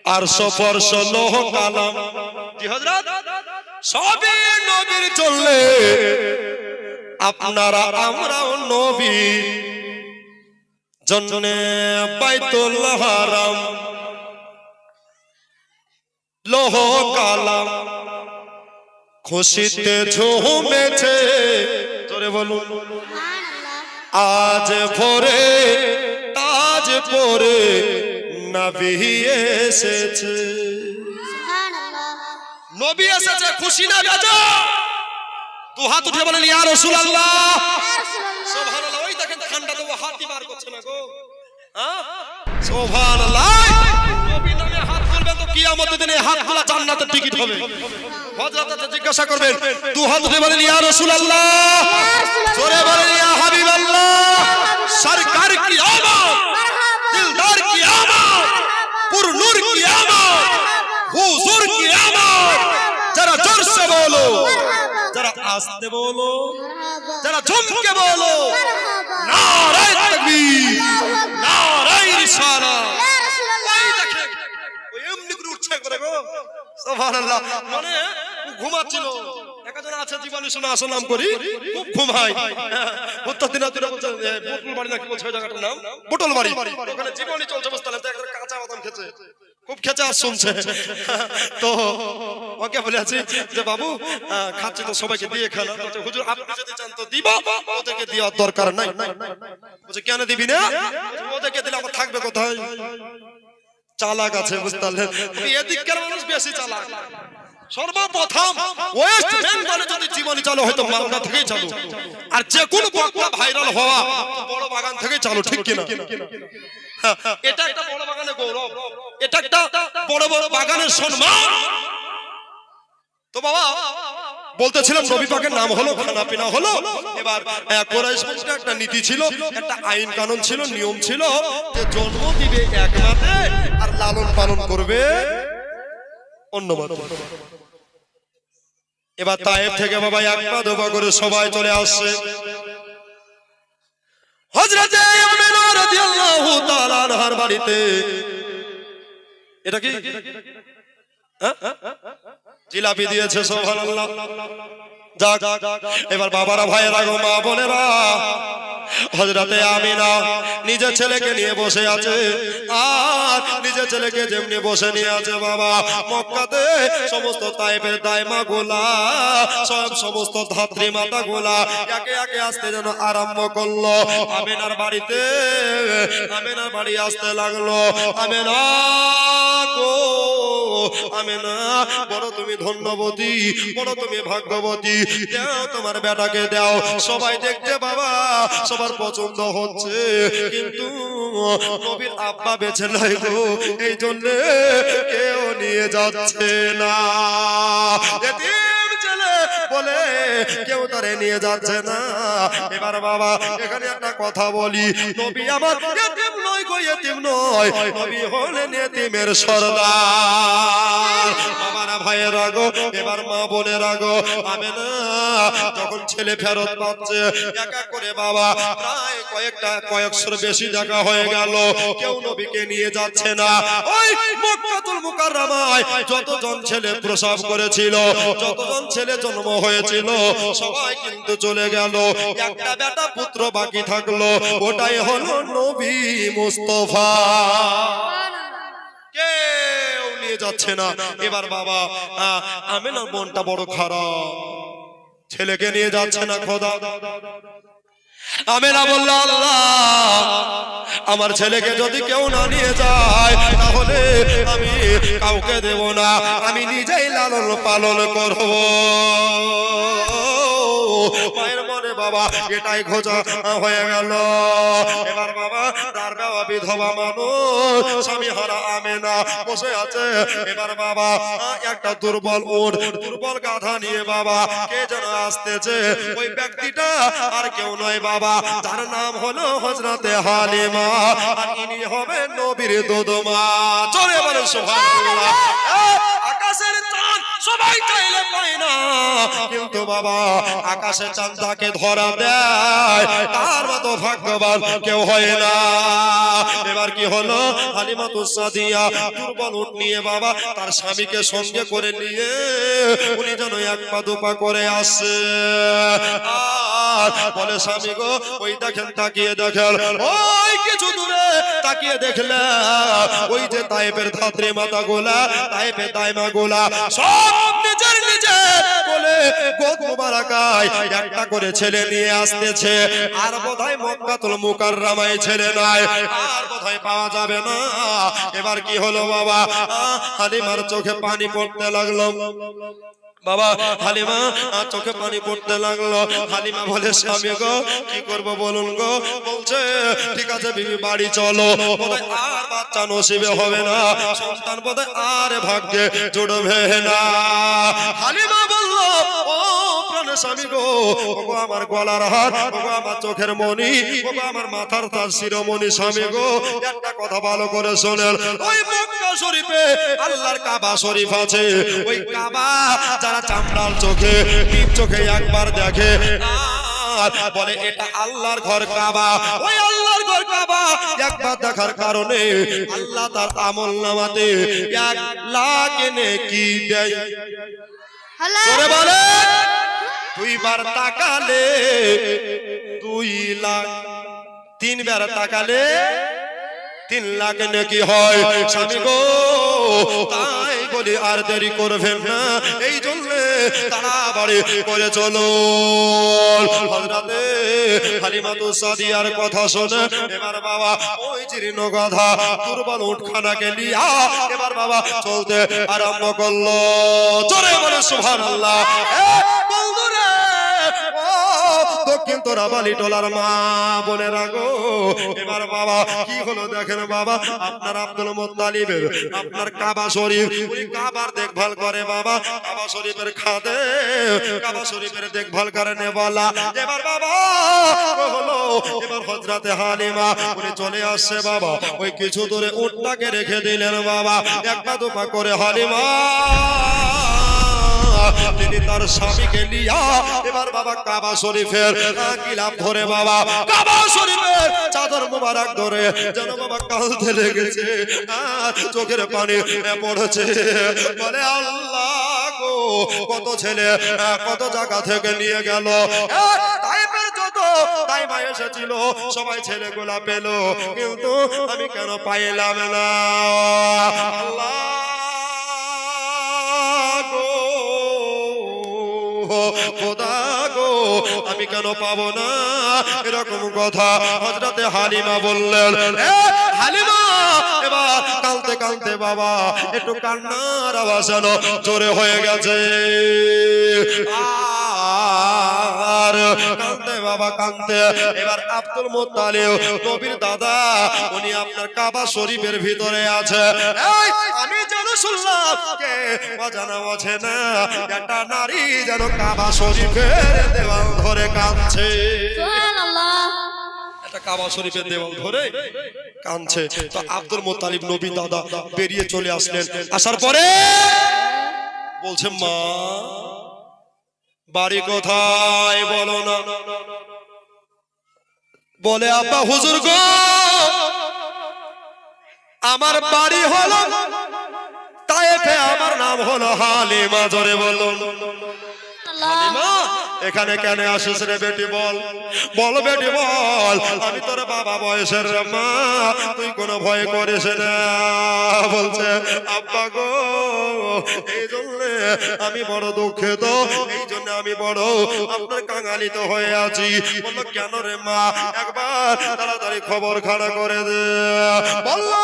আরশ ফরশ লৌহ কালাম জি হযরত সবই নবীর চললে আপনারা আমরাও নবীর জন্যে বাইতুল হারাম লৌহ কালাম খুশিতে ঝুমেছে জোরে বলুন আজ ভোরে তাজ পরে নবী এসেছে নবী এসেছে খুশি না বেজা দু হাত উঠে বলেন ইয়া রাসূলুল্লাহ সুবহানাল্লাহ ওই দেখেন ঠান্ডা তো হাতই বার করছে না গো হ্যাঁ সুবহানাল্লাহ নবী নামে হাত তুলবে তো কিয়ামতের দিনে হাতগুলো জান্নাতের টিকিট হবে হযরত জিজ্ঞাসা করবেন দু হাত উঠে বলেন ইয়া রাসূলুল্লাহ জোরে বলেন ইয়া হাবিবাল্লাহ সরকার কি আমত দিলদার কি আমত পুর নূর কি আমত হুজুর কি আমত যারা জোর সে বলো যারা আস্তে বলো যারা ঝুমকে বলো নারায়ে তাকবীর নারায়ে রিসালাত ওই দেখেন ওই এমনি করে উঠছে করে গো সুবহানাল্লাহ মানে ঘুমাচ্ছিল একজন আছে জীবনে শোনা আসলাম করি খুব ঘুমাই উত্তর দিনাজপুরে বলছে বুটল বাড়ি নাকি বলছে ওই জায়গাটার নাম বুটল বাড়ি ওখানে জীবনে চলছে বসতালে তো একটা কাঁচা বাদাম খেছে খুব খেচা শুনছে তো ওকে বলে আছি যে বাবু খাচ্ছি তো সবাইকে দিয়ে খানা বলছে হুজুর আপনি যদি চান তো দিব ওদেরকে দেওয়ার দরকার নাই বলছে কেন দিবি না ওদেরকে দিলে আমার থাকবে কোথায় চালাক আছে বুঝতে পারলেন এদিককার মানুষ বেশি চালাক সর্বপ্রথম ওয়েস্ট বেঙ্গলে যদি জীবনী চালু হয়তো মালদা থেকেই চালু আর যে কোনো বক্তা ভাইরাল হওয়া বড় বাগান থেকেই চালু ঠিক কিনা এটা একটা বড় বাগানের গৌরব এটা একটা বড় বড় বাগানের সম্মান তো বাবা বলতেছিলাম নবী পাকের নাম হলো খানা পিনা হলো এবার কুরাইশ বংশের একটা নীতি ছিল একটা আইন কানুন ছিল নিয়ম ছিল যে জন্ম দিবে এক মাসে আর লালন পালন করবে অন্য মাসে এবার তায়েফ থেকে বাবা এক পা দুপা করে সবাই চলে আসছে হযরতে আমিনা রাদিয়াল্লাহু তাআলা আনহার বাড়িতে এটা কি জিলাপি দিয়েছে সুবহানাল্লাহ যাক এবার বাবারা ভাইয়েরা গো মা বোনেরা হযরতে আমিনা নিজের ছেলেকে নিয়ে বসে আছে আর নিজের ছেলেকে যেমনি বসে নিয়ে আছে বাবা মক্কাতে সমস্ত তায়েফের দাইমা গোলা সমস্ত ধাত্রী মাতা গোলা একে একে আসতে যেন আরম্ভ করলো আমিনার বাড়ি আসতে লাগলো আমিনা গো আমিনা বড় তুমি ধন্যবতী বড় তুমি ভাগ্যবতী দাও তোমার বেটাকে দাও সবাই দেখতে বাবা সবার পছন্দ হচ্ছে কিন্তু নবীর আব্বা বেঁচে নাই গো এই জন্য কেউ নিয়ে যাচ্ছে না এতিম ছেলে বলে কেউ তারে নিয়ে যাচ্ছে না এবার বাবা এখানে একটা কথা বলি নবী আমার এতিম নয় গো এতিম নয় নবী হলেন এতিমের সরদার বাবারা ভাইয়েরা গো এবার মা বোনেরা গো আমিনা যখন ছেলে ফেরত পাচ্ছে একা করে বাবা প্রায় কয়েকশোর বেশি জায়গা হয়ে গেল কেউ নবীকে নিয়ে যাচ্ছে না ওই মক্কাতুল মুকাররমায় যতজন ছেলে প্রসব করেছিল যতজন ছেলে জন্ম হয়েছিল সবাই কিন্তু চলে গেল একটা বেটা পুত্র বাকি থাকলো ওটাই হলো নবী মুস্তাফা কেউ নিয়ে যাচ্ছে না এবার বাবা আমিনার মনটা বড় খারাপ ছেলেকে নিয়ে যাচ্ছে না খোদা আমিনা বলল আল্লাহ আমার ছেলেকে যদি কেউ না নিয়ে যায় তাহলে আমি কাউকে দেব না আমি নিজেই লালন পালন করব মায়ের মনে বাবা এটাই খোঁজা হয়ে গেল এবার বাবা তার বাবা বিধবা মানুষ স্বামী হারা আমিনা বসে আছে এবার বাবা একটা দুর্বল উট দুর্বল গাধা নিয়ে বাবা কে যেন আসতেছে ওই ব্যক্তিটা আর কেউ নয় বাবা তার নাম হলো হযরতে হালিমা আর ইনি হবেন নবীর দুধমা চলে বলেন সুবহানাল্লাহ আকাশের চাঁদ সবাই চাইলে পায় না, কিন্তু বাবা আকাশে চাঁদকে ধরা দেয়, তার মতো ভাগ্যবান কেউ হয় না। এবার কি হলো, হালিমাতুস সাদিয়া দুর্বল উট নিয়ে বাবা তার স্বামীকে সঙ্গে করে নিয়ে উনি যেন এক পা দুপা করে আসছে, আর বলে স্বামী গো ওই দেখেন, তাকিয়ে দেখেন, ওই কিছু দূরে তাকিয়ে দেখলে ওই যে তায়েফের ধাত্রী মাতা গোলা, তায়েফের দাইমা গোলা সব নিজের নিজে বলে গোদ মুবারাকায় একটা করে ছেলে নিয়ে আসতেছে, আর বোধহয় মক্কাতুল মুকাররমায় ছেলে নাই, আর বোধহয় পাওয়া যাবে না। এবার কি হলো বাবা, হালিমার চোখে পানি পড়তে লাগলো, বাবা হালিমা চোখে পানি পড়তে লাগলো। হালিমা বলে স্বামী গো কি করব বলুন গো, বলছে ঠিক আছে বিবি বাড়ি চলো, আর বাচ্চা নসিবে হবে না, সন্তান বোধহয় আর ভাগ্যে জুড়বে না। হালিমা বলল ও প্রাণের স্বামী গো, ওগো আমার গলার হার, ওগো আমার চোখের মণি, ওগো আমার মাথার তার শিরোমণি, স্বামী গো একটা কথা ভালো করে শোনেন, ওই মক্কা শরীফে আল্লাহর কাবা শরীফ আছে, ওই কাবা যারা চামড়ার চোখে টিপ চোখে একবার দেখে আর বলে এটা আল্লাহর ঘর কাবা, ওই আল্লাহর ঘর কাবা একবার দেখার কারণে আল্লাহ তার আমলনামাতে 1 লাখ নেকি দেয়। জোরে বলে, 2 বার তাকালে 2 লাখ, 3 বার তাকালে 3 লাখ নেকি হয়। স্বামী গো তাই বলি আর দেরি করবেন না, এই জন্য তাড়াতাড়ি করে চলো। হযরতে হালিমাতুস সাদিয়ার কথা শুনে এবার বাবা ওই জীর্ণ গাধা দুর্বল উটখানাকে নিয়া এবার বাবা চলতে আরম্ভ করলো। জোরে বলে সুবহানাল্লাহ। বন্ধুরা দক্ষিণ তোরাবালি টোলার মা বলে রাগো, এবার বাবা কি হলো দেখেন বাবা, আপনার আব্দুল মুত্তালিবের আপনার কাবা শরীফ, উনি কাবার দেখভাল করে বাবা, কাবা শরীফের খাদে, কাবা শরীফের দেখভাল করে নেওয়ালা। এবার বাবা হলো এবার হযরতে হালিমা উনি চলে আসছে বাবা, ওই কিছু দূরে উটটাকে রেখে দিলেন বাবা, এক পা দুপা করে হালিমা তিনি তার স্বামীকে নিয়া এবার বাবা কাবা শরীফের গিলাফ ধরে বাবা কাবা শরীফের চাদর মোবারক ধরে যেন বাবা কাঁদতে লেগেছে, আর চোখের পানি পড়েছে, বলে আল্লাহ গো কত ছেলে কত জায়গা থেকে নিয়ে গেল, তাইফের যত দাইমা এসেছিল সবাই ছেলেগুলা পেল, কিন্তু আমি কেন পাইলাম না, আল্লাহ খোদা গো আমি কেন পাবো না, এরকম কথা হযরতে হালিমা বললেন। হালিমা এবার কাঁদতে কাঁদতে বাবা একটু কান্নার আওয়াজ যেন জোরে হয়ে গেছে, আর কাঁদতে বাবা কাঁদতে এবার আব্দুল মুত্তালিব নবীর দাদা উনি আপনার কাবা শরীফের ভিতরে আছে, আমি যেন শুনলাম কে অজানা আছে না একটা নারী যেন কাবা শরীফের দেওয়াল ধরে কাঁদছে, সুবহানাল্লাহ, একটা কাবা শরীফের দেওয়াল ধরে কাঁদছে। তো আব্দুল মুত্তালিব নবী দাদা বেরিয়ে চলে আসলেন, আসার পরে বলছে মা বাড়ি কোথায় বলো না, বলে আব্বা হুজুর গো আমার বাড়ি হলো তায়েফে, আমার নাম হলো হালিমা, জোরে বলুন হালিমা এখানে কেন আসিস রে বেটি, বল বল বেটি বল, আমি তোর বাবা বয়সের মা, তুই কোনো ভয় করিস না, বলছে আব্বা গো এই জন্য আমি বড় দুঃখিত, এই জন্য আমি বড় আপনার কাঙালিত হয়ে আছি। বললো কেন রে মা, একবার তাড়াতাড়ি খবর খাড়া করে দে, বললো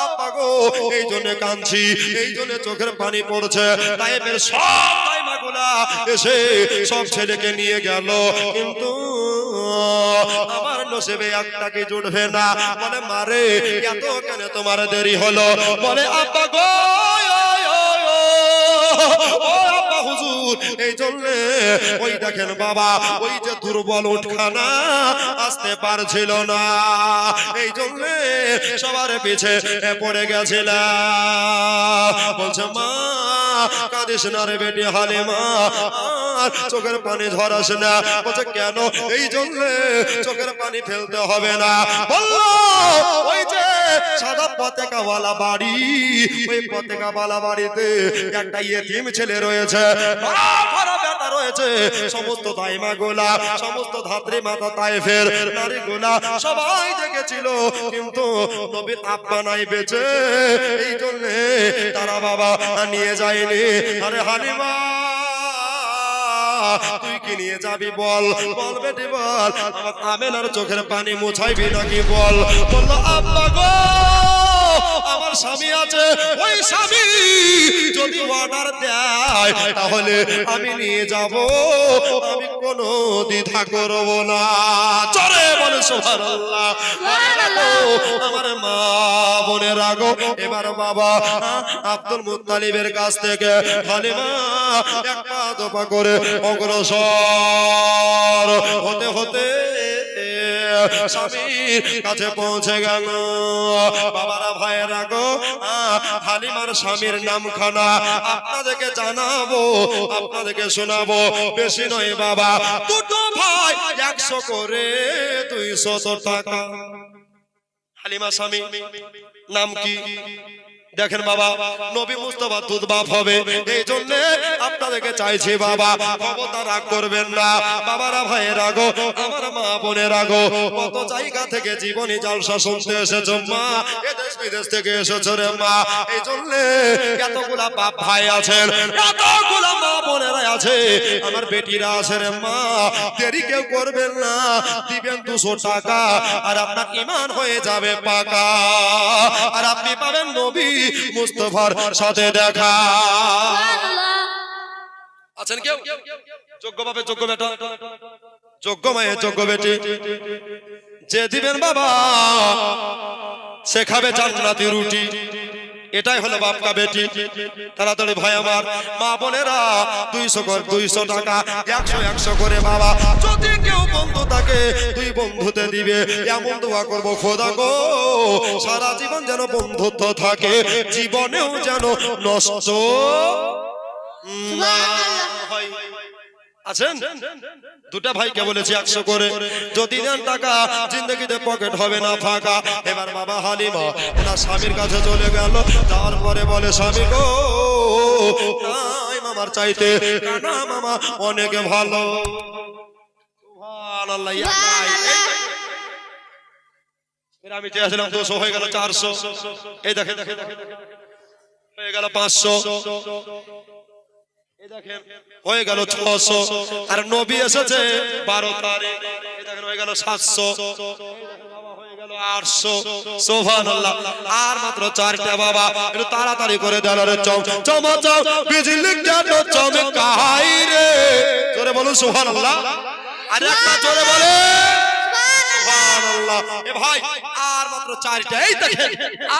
আব্বা গো এই জন্য কাঁদছি, এই জন্য চোখের পানি পড়ছে, তাইফের সব দাইমাগুলা এসে সব ছেলেকে নিয়ে গেল, কিন্তু আমার নসিবে একটা কি জুটবে না, বলে মারে এত কেন তোমার দেরি হলো, বলে আব্বা গো ও আব্বা হুজুর এই জন্য ওই দেখেন বাবা ওই যে দুর্বল উটখানা আসতে পারছিল না, এই জন্য সবার পিছে পড়ে গেছিলাম, বলছে মা কাঁদিস না রে বেটি হালিমা, আর চোখের পানি ঝরাস না। বলছে কেন? এই জন্য চোখের পানি ফেলতে হবে না। বললো ওই যে সাদা পতাকাওয়ালা বাড়ি, ওই পতাকাওয়ালা বাড়িতে একটা ইয়েতিম ছেলে রয়েছে, বেটা রয়েছে। সমস্ত দাইমা গোলা, সমস্ত ধাত্রী মাতা তায়েফের নারী গোলা সবাই দেখেছিল, কিন্তু নবীর আব্বা নাই বেঁচে, এই জন্য তারা বাবা নিয়ে যায়নি। আরে হালিমা তুই কি নিয়ে যাবি বল, বল বেটি বল, আমার আমেনার চোখের পানি মুছাইবি নাকি বল। বললো আব্বা গো আমার স্বামী আছে, ওই স্বামী যদি অর্ডার দেয় তাহলে আমি নিয়ে যাব, আমি কোনো দ্বিধা করব না। চলে বলে সুবহানাল্লাহ। আমার মা বোনের আগো এবার বাবা আব্দুল মুত্তালিবের কাছ থেকে হালিমা এক পা দোপা করে অগ্রসর হতে হতে স্বামীর কাছে পৌঁছে গেল। বাবারা ভাইয়েরা গো, হালিমার স্বামীর নামখানা আপনাদেরকে জানাবো, আপনাদেরকে শোনাবো। বেশি নয় বাবা, দুটো ভাই 100 করে 200 টাকা। হালিমা স্বামী নাম কি দেখেন বাবা, নবী মুস্তাফা দুধ বাপ হবে, এই জন্য আপনাদেরকে চাইছি বাবা খবরদার রাগ করবেন না। বাবারা ভাইয়েরা গো, আমার মা বোনেরা গো, কত জায়গা থেকে জীবনী জলসা শুনতে এসেছো মা, এদেশ বিদেশ থেকে এসেছো রে মা, এই জন্য এতগুলা বাপ ভাই আছেন, এতগুলা মা বোনেরা আছে, আমার বেটিরা আছে রে মা, দেরি কেউ করবেন না, দিবেন 200 টাকা আর আপনার ঈমান হয়ে যাবে পাকা, আর আপনি পাবেন নবী মুস্তাফার সাথে দেখা। আছেন কেউ যোগ্য বাপে যোগ্য বেটা, যোগ্য মায়ের যোগ্য বেটি, যে দিবেন বাবা সে খাবে জান্নাতি রুটি। এটাই হলো বাপ কা বেটি। তাড়াতাড়ি ভাই আমার মা বোনেরা 200 টাকা 100 করে বাবা, যদি কেউ বন্ধু থাকে 2 বন্ধুতে দিবে, এমন দোয়া করবো খোদা গো সারা জীবন যেন বন্ধুত্ব থাকে, জীবনেও যেন নষ্ট না হয়। আছেন দুটা ভাইকে বলেছি 100 করে, যদি দেন টাকা জিন্দগিতে পকেট হবে না ফাঁকা। এবার বাবা হালিমা ওনার স্বামীর কাছে চলে গেল, যাওয়ার পরে বলে স্বামী গো নাই মামার চাইতে কানা মামা অনেক ভালো। সুবহানাল্লাহ। আমি চেয়েছিলাম 200 হয়ে গেল 400, এই দেখেন হয়ে গেল 500, হয়ে গেল 600, আর নবী এসেছে 12 তারিখ, এই দেখেন হয়ে গেল 700, হয়ে গেল 800। সুবহানাল্লাহ। আর মাত্র 4টা বাবা, একটু তাড়াতাড়ি করে দেন রে, চমচম বিজলি কেন চমকাই রে, জোরে বলুন সুবহানাল্লাহ। আর একটা জোরে বলে সুবহানাল্লাহ। এ ভাই আর মাত্র 4টা, এই দেখেন